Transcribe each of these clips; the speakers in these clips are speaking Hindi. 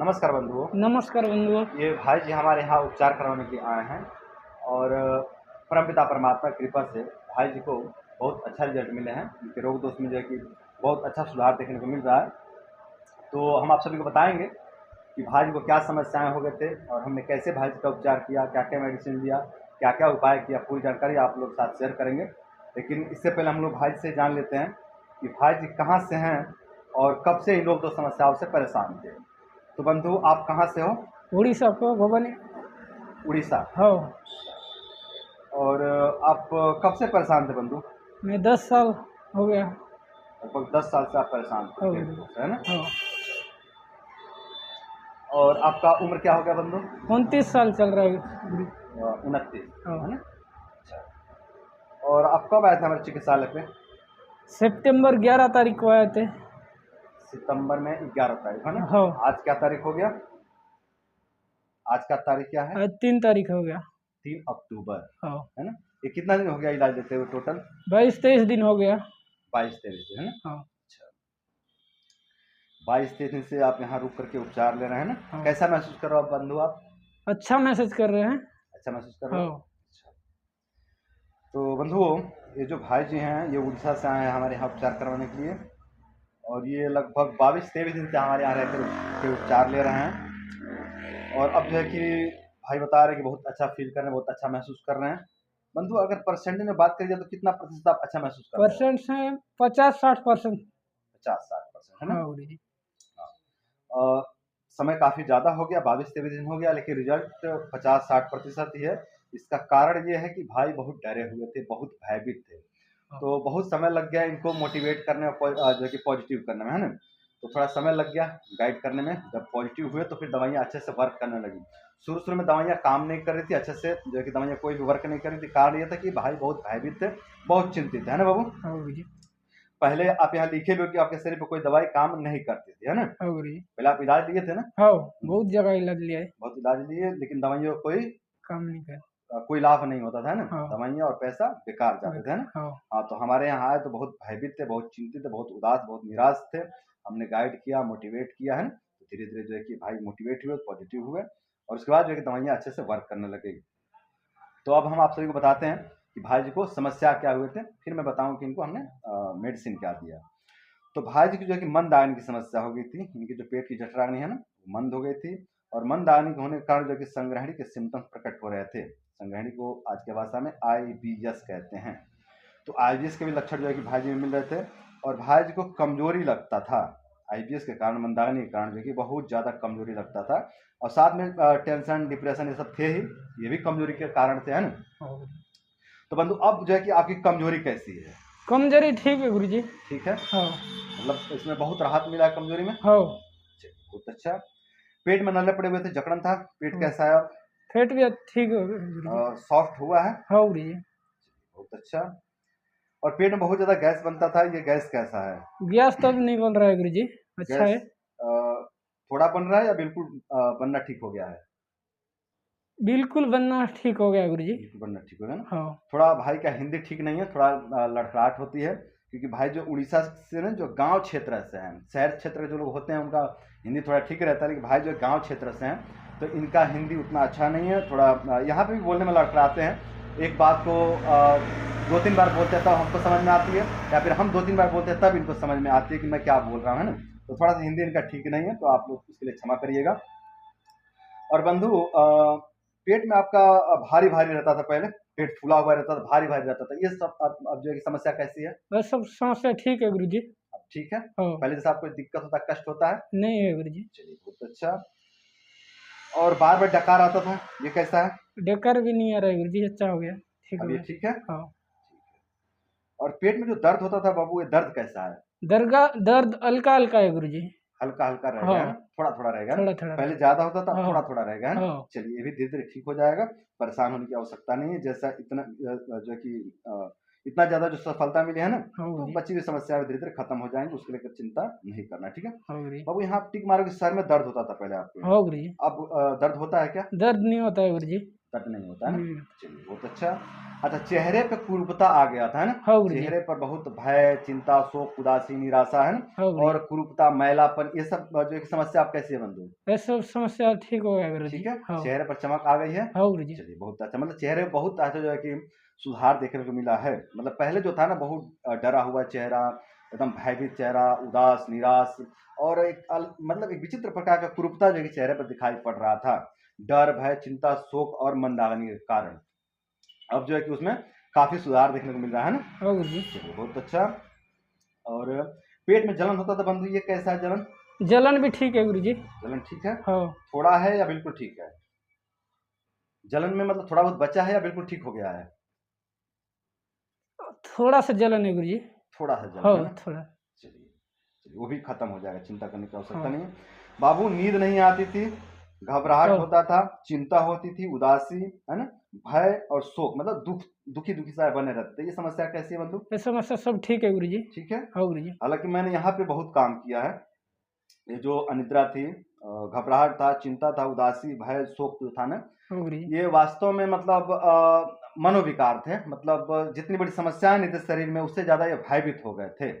नमस्कार बंधुओं। नमस्कार बंधुओं। ये भाई जी हमारे यहाँ उपचार करवाने के लिए आए हैं और परमपिता परमात्मा की कृपा से भाई जी को बहुत अच्छा रिजल्ट मिले हैं। उनके रोग दोष में जो है कि बहुत अच्छा सुधार देखने को मिल रहा है। तो हम आप सभी को बताएंगे कि भाई जी को क्या समस्याएं हो गए थे और हमने कैसे भाई जी का उपचार किया, क्या क्या मेडिसिन लिया, क्या क्या उपाय किया, पूरी जानकारी आप लोग साथ शेयर करेंगे। लेकिन इससे पहले हम लोग भाई से जान लेते हैं कि भाई जी कहाँ से हैं और कब से इन लोग दो समस्याओं से परेशान थे। तो बंधु, आप कहाँ से हो? उड़ीसा को भवन। उड़ीसा। हो। और आप कब से परेशान थे बंधु? मैं 10 साल हो गया। लगभग 10 साल से आप परेशान थे हो पेट रोग से, है ना? हो और आपका उम्र क्या हो गया बंधु? 29 साल चल रहा है। 29, हो। है ना? अच्छा। और आप कब आए थे हमारे चिकित्सालय पे? सितंबर 11 तारीख को आए थे। सितंबर में 11 तारीख, है ना? हो। आज क्या तारीख हो गया? आज का तारीख क्या है? आज 3 तारीख हो गया। 3 अक्टूबर, हो। है ना? ये कितना दिन हो गया इलाज लेते हुए टोटल? 22-23 दिन हो गया। 22-23 दिन, है ना? हो। अच्छा, 22-23 दिन से आप यहाँ रुक करके उपचार ले रहे हैं ना? हाँ। कैसा महसूस कर रहे हो बंधु आप? अच्छा मैसेज कर रहे हैं। अच्छा महसूस कर रहे हो? हो। अच्छा। तो बंधुओं, ये जो भाई जी हैं ये उड़ीसा से आए हैं हमारे यहाँ उपचार करवाने के लिए और ये लगभग 22-23 दिन से हमारे यहाँ रहकर के उपचार ले रहे हैं। और अब जो है कि भाई बता रहे हैं कि बहुत अच्छा फील कर रहे हैं, बहुत अच्छा महसूस कर रहे हैं। बंधु, अगर परसेंटेज में बात करी जाए तो कितना प्रतिशत आप अच्छा महसूस कर रहे हैं? परसेंट से 50-60%। 50-60%, है ना? हो जी। हाँ। समय काफ़ी ज़्यादा हो गया, 22-23 दिन हो गया, लेकिन रिजल्ट 50-60% ही है। इसका कारण ये है कि भाई बहुत डरे हुए थे, बहुत भयभीत थे। तो बहुत समय लग गया इनको मोटिवेट करने और जो है कि पॉजिटिव करने में, है ना? तो थोड़ा समय लग गया गाइड करने में। जब पॉजिटिव हुए तो फिर दवाइयाँ अच्छे से वर्क करने लगी। शुरू-शुरू में दवाइयाँ काम नहीं कर रही थी अच्छे से, जो है कि दवाइयाँ कोई भी वर्क नहीं कर रही थी। कारण ये था कि भाई बहुत भयभीत थे, बहुत चिंतित थे, है ना बाबू? हो जी। पहले आप यहाँ लिखे भी हो कि आपके शरीर पे कोई दवाई काम नहीं करती थी, है ना? हो जी। पहले आप इलाज लिए थे ना? हो। बहुत जगह इलाज लिया है। बहुत इलाज लिए, लेकिन दवाइयों का काम नहीं कर। कोई लाभ नहीं होता था, है ना? हाँ। दवाइयाँ और पैसा बेकार जाते थे, है ना? हो। हाँ, तो हमारे यहाँ आए तो बहुत भयभीत थे, बहुत चिंतित थे, बहुत उदास, बहुत निराश थे। हमने गाइड किया, मोटिवेट किया, है ना? तो धीरे-धीरे जो है कि भाई मोटिवेट हुए, पॉजिटिव हुए और उसके बाद जो है कि दवाइयाँ अच्छे से वर्क करने लगी। तो अब हम आप सभी को बताते हैं कि भाई जी को समस्या क्या हुए थे, फिर मैं बताऊँ कि इनको हमने मेडिसिन क्या दिया। तो भाई जी की जो है कि मंदआयन की समस्या हो गई थी। इनकी जो पेट की जठराग्नि है ना, मंद हो गई थी और मंदआयन होने के कारण जो है कि संग्रहणी के सिम्पटम्स प्रकट हो रहे थे। संग्रहणी को आज के भाषा में आईबीएस कहते हैं। तो आईबीएस के भी लक्षण जो है कि भाई जी में मिल रहे थे और भाई जी को कमजोरी लगता था। आईबीएस के कारण, मंदाग्नि के कारण जो है कि बहुत ज़्यादा कमजोरी लगता था और साथ में टेंशन, डिप्रेशन ये सब थे ही, ये भी कमजोरी के कारण थे, है ना? हो। तो बंधु, अब जो है कि आपकी कमजोरी कैसी है? कमजोरी ठीक है गुरुजी। ठीक है? हो। मतलब इसमें बहुत राहत मिला है कमजोरी में? हो। चलिए, बहुत अच्छा। पेट में नल्ले पड़े हुए थे, जकड़न था, पेट हो। कैसा है अब? पेट भी ठीक हो गया गुरुजी। सॉफ्ट हुआ है? हो गुरुजी। बहुत अच्छा। और पेट में बहुत ज़्यादा गैस बनता था, ये गैस कैसा है? गैस तो अभी नहीं बन रहा है गुरुजी। अच्छा गैस है। थोड़ा बन रहा है या बिल्कुल बनना ठीक हो गया है? बिल्कुल बनना ठीक हो गया गुरुजी। बिल्कुल बनना ठीक हो गया ना? हाँ। थोड़ा भाई का हिंदी ठीक नहीं है, थोड़ा लड़खड़ाहट होती है क्योंकि भाई जो उड़ीसा से ना, जो गाँव क्षेत्र से हैं, शहर क्षेत्र के जो लोग होते हैं उनका हिंदी थोड़ा ठीक रहता है, लेकिन भाई जो गाँव क्षेत्र से हैं तो इनका हिंदी उतना अच्छा नहीं है। थोड़ा यहाँ पे भी बोलने में लड़खड़ाते हैं। एक बात को 2-3 बार बोलते हैं तब हमको समझ में आती है, या फिर हम 2-3 बार बोलते हैं तब इनको समझ में आती है कि मैं क्या बोल रहा हूँ, है ना? तो थोड़ा सा हिंदी इनका ठीक नहीं है, तो आप लोग इसके लिए क्षमा करिएगा। और बंधु, पेट में आपका भारी भारी रहता था पहले, पेट फूला हुआ रहता था, भारी भारी रहता था, ये सब अब जो है कि समस्या कैसी है? बस सब समस्या ठीक है गुरुजी। अब ठीक है? हाँ। पहले जैसा आपको दिक्कत होता, कष्ट होता है? नहीं है गुरुजी। चलिए, बहुत अच्छा। और बार बार डकार आता था, ये कैसा है? डकार भी नहीं आ रहा है गुरुजी। अच्छा हो गया। ठीक हो अब ये गया। ठीक है? हाँ। और पेट में जो दर्द होता था बाबू, ये दर्द कैसा है? दर्द हल्का हल्का है गुरुजी। हल्का हल्का रहेगा, है हाँ। ना? थोड़ा थोड़ा रहेगा ना? थोड़ा थोड़ा पहले रहेगा। ज्यादा होता था, अब हाँ। थोड़ा थोड़ा रहेगा, है ना? हाँ। चलिए, ये भी धीरे धीरे ठीक हो जाएगा। परेशान होने की आवश्यकता नहीं है। जैसा इतना जो है कि इतना ज्यादा जो सफलता मिली है ना, हाँ तो गुरुजी। बची हुई समस्याएं धीरे धीरे खत्म हो जाएंगी, उसके लेकर चिंता नहीं करना, ठीक है? हाँ गुरुजी। बाबू, यहाँ आप टिक मारोगे, सर में दर्द होता था पहले आपके, हाँ गुरुजी। अब दर्द होता है क्या? दर्द नहीं होता है गुरुजी। दर्द नहीं होता है ना? नहीं। चलिए, बहुत अच्छा। अच्छा, चेहरे पे कुरूपता आ गया था, है ना? हाँ गुरुजी। चेहरे पर बहुत भय, चिंता, शोक, उदासी, निराशा, है ना? हाँ और गुरुजी। कुरूपता, मैलापन, ये सब जो एक समस्या आप कैसे है बंधु? ये सब समस्या ठीक हो गया गुरुजी। ठीक है? हाँ। चेहरे पर चमक आ गई है? हाँ गुरुजी। चलिए बहुत अच्छा, मतलब चेहरे पे बहुत अच्छा जो है कि सुधार देखने को मिला है। मतलब पहले जो था ना बहुत डरा हुआ चेहरा, एकदम भयभीत चेहरा, उदास, निराश और एक मतलब एक विचित्र प्रकार का कुरूपता जो है कि चेहरे पर दिखाई पड़ रहा था। डर, भय, चिंता, शोक और मंदाग्नि के कारण। अब जो है कि उसमें काफ़ी सुधार देखने को मिल रहा है ना? हाँ गुरुजी। चलिए बहुत अच्छा। और पेट में जलन होता था बंधु, ये कैसा है जलन? जलन भी ठीक है गुरुजी। जलन ठीक है? हाँ। थोड़ा है या बिल्कुल ठीक है? जलन में मतलब थोड़ा बहुत बचा है या बिल्कुल ठीक हो गया है? थोड़ा सा जलन है गुरुजी। थोड़ा सा जलन हाँ है ना? थोड़ा। चलिए, चलिए वो भी खत्म हो जाएगा, चिंता करने की आवश्यकता हाँ। नहीं है। बाबू नींद नहीं आती थी, घबराहट हाँ। होता था, चिंता होती थी, उदासी, है ना? भय और शोक, मतलब दुखी सा बने रहते थे। ये समस्या कैसी है बंधु? ये समस्या सब ठीक है गुरुजी। ठीक है? हाँ गुरुजी। हालाँकि मैंने यहाँ पे बहुत काम किया है। ये जो अनिद्रा थी, घबराहट था, चिंता था, उदासी, भय, शोक जो था ना, हाँ गुरुजी। ये वास्तव में मतलब मनोविकार थे। मतलब जितनी बड़ी समस्याएँ नहीं थी शरीर में, उससे ज़्यादा ये भयभीत हो गए थे।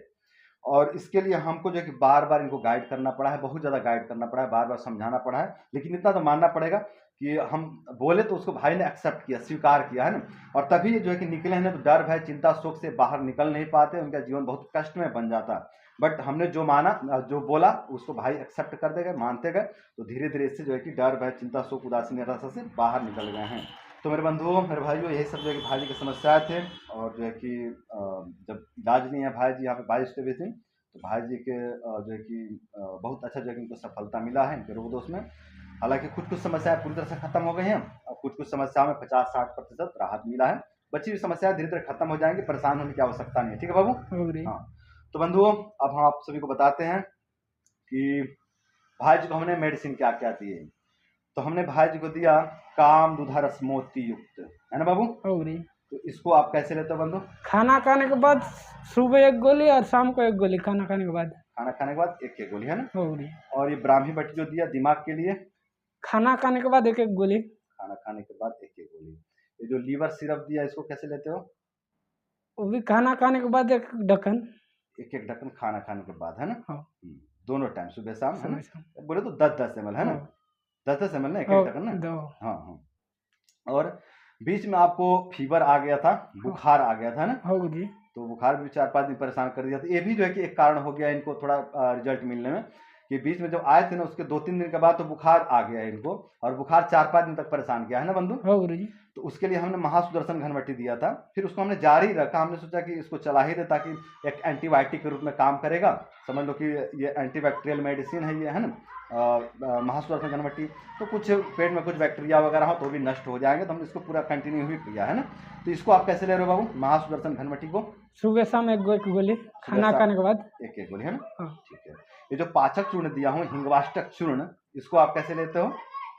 और इसके लिए हमको जो है कि बार-बार इनको गाइड करना पड़ा है, बहुत ज़्यादा गाइड करना पड़ा है, बार-बार समझाना पड़ा है। लेकिन इतना तो मानना पड़ेगा कि हम बोले तो उसको भाई ने एक्सेप्ट किया, स्वीकार किया, है ना? और तभी जो है कि निकले हैं, नहीं तो डर, भय, चिंता, शोक से बाहर निकल नहीं पाते, उनका जीवन बहुत कष्ट में बन जाता। बट हमने जो माना, जो बोला उसको भाई एक्सेप्ट करते गए, मानते गए, तो धीरे-धीरे इससे जो है कि डर, भय, चिंता, शोक, उदासी, निराशा से बाहर निकल गए हैं। तो मेरे बंधुओं, मेरे भाइयों, यही सब जो है कि भाई जी की समस्याएँ थे। और जो है कि जब इलाज नहीं है भाई जी यहाँ पे 22 पे भी थे, तो भाई जी के जो है कि बहुत अच्छा जो है कि इनको सफलता मिला है इनके रोग दोष में। हालाँकि कुछ-कुछ समस्याएँ पूरी तरह से खत्म हो गई हैं और कुछ-कुछ समस्याओं में 50-60% राहत मिला है। बची हुई समस्याएँ धीरे-धीरे खत्म हो जाएँगी, परेशान होने की आवश्यकता नहीं है। ठीक है बाबू? हाँ गुरुजी। हाँ। तो बंधुओं, अब हम आप सभी को बताते हैं कि भाई जी को हमने मेडिसिन क्या-क्या दिए। तो हमने भाई जी को दिया काम दूधा रस मोती युक्त, है ना बाबू? हाँ गुरुजी। तो इसको आप कैसे लेते हो बंधु? खाना खाने के बाद सुबह 1 गोली और शाम को 1 गोली खाना खाने के बाद। खाना खाने के बाद 1-1 गोली, है ना? हाँ गुरुजी। और ये ब्राह्मी बटी जो दिया दिमाग के लिए, खाना खाने के बाद 1-1 गोली। खाना खाने के बाद 1-1 गोली। ये जो लीवर सिरप दिया इसको कैसे लेते हो? वो भी खाना खाने के बाद 1 ढक्कन। 1-1 ढक्कन खाना खाने के बाद, है ना? हाँ। दोनों टाइम सुबह-शाम, है ना? सुबह-शाम। बोले तो 10-10 एमएल, है ना? हाँ। 10-10 एमएल ना, 1-1 हाँ। ढक्कन ना? 2। हाँ, हाँ। और बीच में आपको फ़ीवर आ गया था, हाँ। बुखार आ गया था ना? हाँ गुरुजी। तो बुखार भी 4-5 दिन परेशान कर दिया। तो ये भी जो है कि एक कारण हो गया इनको थोड़ा रिज़ल्ट मिलने में, कि बीच में जब आए थे ना उसके 2-3 दिन के बाद तो बुखार आ गया इनको, और बुखार 4-5 दिन तक परेशान किया, है ना बंधु? हाँ गुरुजी। तो उसके लिए हमने महासुदर्शन घनवटी दिया था। फिर उसको हमने जारी रखा, हमने सोचा कि इसको चला ही दें ताकि एक एंटीबायोटिक के रूप में काम करेगा। समझ लो कि ये एंटीबैक्टीरियल मेडिसिन है ये, है ना? महासुदर्शन घनवटी। तो कुछ पेट में कुछ बैक्टीरिया वगैरह हो तो भी नष्ट हो जाएँगे, तो हमने इसको पूरा कंटिन्यू ही किया, है ना? तो इसको आप कैसे ले रहे हो बाबू, महासुदर्शन घनवटी को? सुबह-शाम 1 गोली खाना सुबह-शाम खाने के बाद। 1-1 गोली, है ना? हाँ। ठीक है। ये जो पाचक चूर्ण दिया हूँ, हिंगवाष्टक चूर्ण, इसको आप कैसे लेते हो?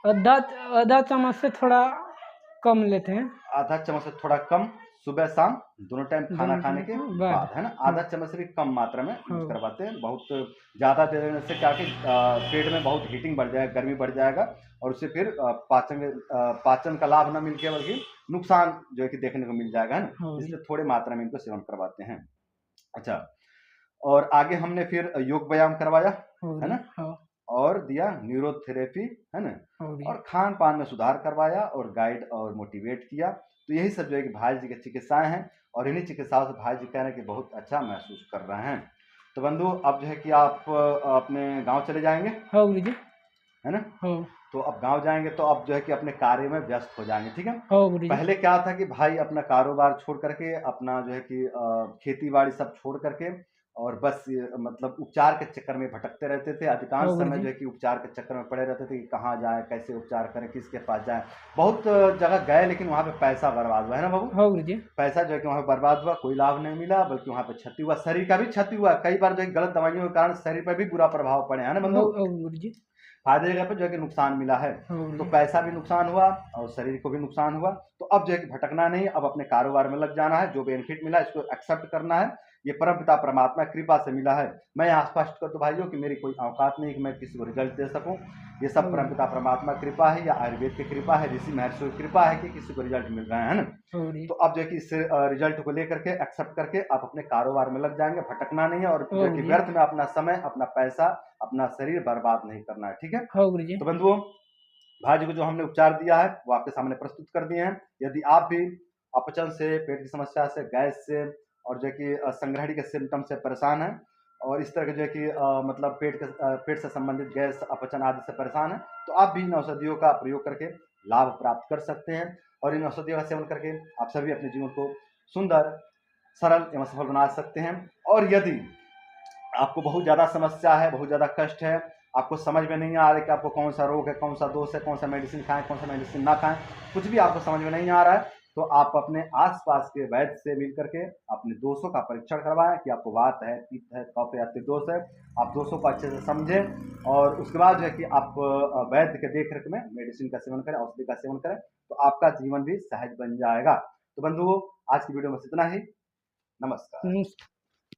आधा आधा चम्मच से थोड़ा कम लेते हैं। आधा चम्मच से थोड़ा कम, सुबह-शाम दोनों टाइम खाना दोनों खाने के टाइम बाद, है ना? हाँ। आधा चम्मच से भी कम मात्रा में यूज़ हाँ। करवाते हैं। बहुत ज़्यादा दे देने से क्या है कि पेट में बहुत हीटिंग बढ़ जाएगा, गर्मी बढ़ जाएगा और उससे फिर पाचन का लाभ ना मिल के बल्कि नुकसान जो है कि देखने को मिल जाएगा, है ना? हाँ जी। इसलिए थोड़े मात्रा में इनको सेवन करवाते हैं। अच्छा, और आगे हमने फिर योग व्यायाम करवाया, हाँ है जी। ना? हाँ। और दिया न्यूरोथेरेपी, है ना? हाँ जी। और खान-पान में सुधार करवाया और गाइड और मोटिवेट किया। तो यही सब जो है कि भाई जी की चिकित्साएँ हैं और इन्हीं चिकित्साओं से भाई जी कह रहे हैं कि बहुत अच्छा महसूस कर रहे हैं। तो बंधु, अब जो है कि आप अपने गाँव चले जाएँगे, हाँ गुरुजी। है ना? हाँ। तो अब गाँव जाएँगे तो अब जो है कि अपने कार्य में व्यस्त हो जाएँगे, ठीक है? हाँ गुरुजी। पहले क्या था कि भाई अपना कारोबार छोड़ कर के, अपना जो है कि खेती-बाड़ी सब छोड़ कर के और बस मतलब उपचार के चक्कर में भटकते रहते थे। अधिकांश हाँ समय गुरुजी। जो है कि उपचार के चक्कर में पड़े रहते थे कि कहाँ जाएँ, कैसे उपचार करें, किसके पास जाएँ। बहुत जगह गए लेकिन वहाँ पे पैसा बर्बाद हुआ, है ना बाबू? हाँ गुरुजी। पैसा जो है कि वहाँ पे बर्बाद हुआ, कोई लाभ नहीं मिला बल्कि वहाँ पे क्षति हुआ, शरीर का भी क्षति हुआ। कई बार जो है गलत दवाइयों के कारण शरीर पर भी बुरा प्रभाव पड़े, है ना हाँ बंधु? हाँ गुरुजी। फायदे की जगह पे जो है कि नुकसान मिला है। हाँ तो गुरुजी। पैसा भी नुकसान हुआ और शरीर को भी नुकसान हुआ। तो अब जो है कि भटकना नहीं, अब अपने कारोबार में लग जाना है। जो बेनिफिट मिला इसको एक्सेप्ट करना है ये परमपिता परमात्मा कृपा से मिला है। मैं यहाँ स्पष्ट कर दूं भाइयों कि मेरी कोई औकात नहीं कि मैं किसी को रिजल्ट दे सकूं। ये सब हाँ परमपिता परमात्मा कृपा है या आयुर्वेद की कृपा है, ऋषि महर्षियों की कृपा है कि किसी को रिजल्ट मिल रहे हैं, है ना। जी, तो अब जो है कि इस रिजल्ट को लेकर के एक्सेप्ट करके आप अपने कारोबार में लग जाएंगे, भटकना नहीं है और जो हाँ है कि जी, व्यर्थ में अपना समय, अपना पैसा, अपना शरीर बर्बाद नहीं करना है, ठीक है। हाँ गुरुजी, तो बंधुओं, भाई को जो हमने उपचार दिया है वो आपके सामने प्रस्तुत कर दिए हैं। यदि आप भी अपचन से, पेट की समस्या से, गैस से और जो है कि संग्रहणी के सिम्टम से परेशान हैं और इस तरह के जो है कि मतलब पेट से संबंधित गैस, अपचन आदि से परेशान हैं, तो आप भी इन औषधियों का प्रयोग करके लाभ प्राप्त कर सकते हैं और इन औषधियों का सेवन करके आप सभी अपने जीवन को सुंदर, सरल एवं सफल बना सकते हैं। और यदि आपको बहुत ज़्यादा समस्या है, बहुत ज़्यादा कष्ट है, आपको समझ में नहीं आ रहा है कि आपको कौन सा रोग है, कौन सा दोष है, कौन सा मेडिसिन खाएं, कौन सा मेडिसिन ना खाएं, कुछ भी आपको समझ में नहीं आ रहा है, तो आप अपने आसपास के वैद्य से मिल करके अपने दोषों का परीक्षण करवाएं कि आपको वात है, पित्त है, कफ या त्रिदोष है। आप दोषों को अच्छे से समझें और उसके बाद जो है कि आप वैद्य के देख रेख में मेडिसिन का सेवन करें, औषधि का सेवन करें, तो आपका जीवन भी सहज बन जाएगा। तो बंधुओं, आज की वीडियो में इतना ही। नमस्कार।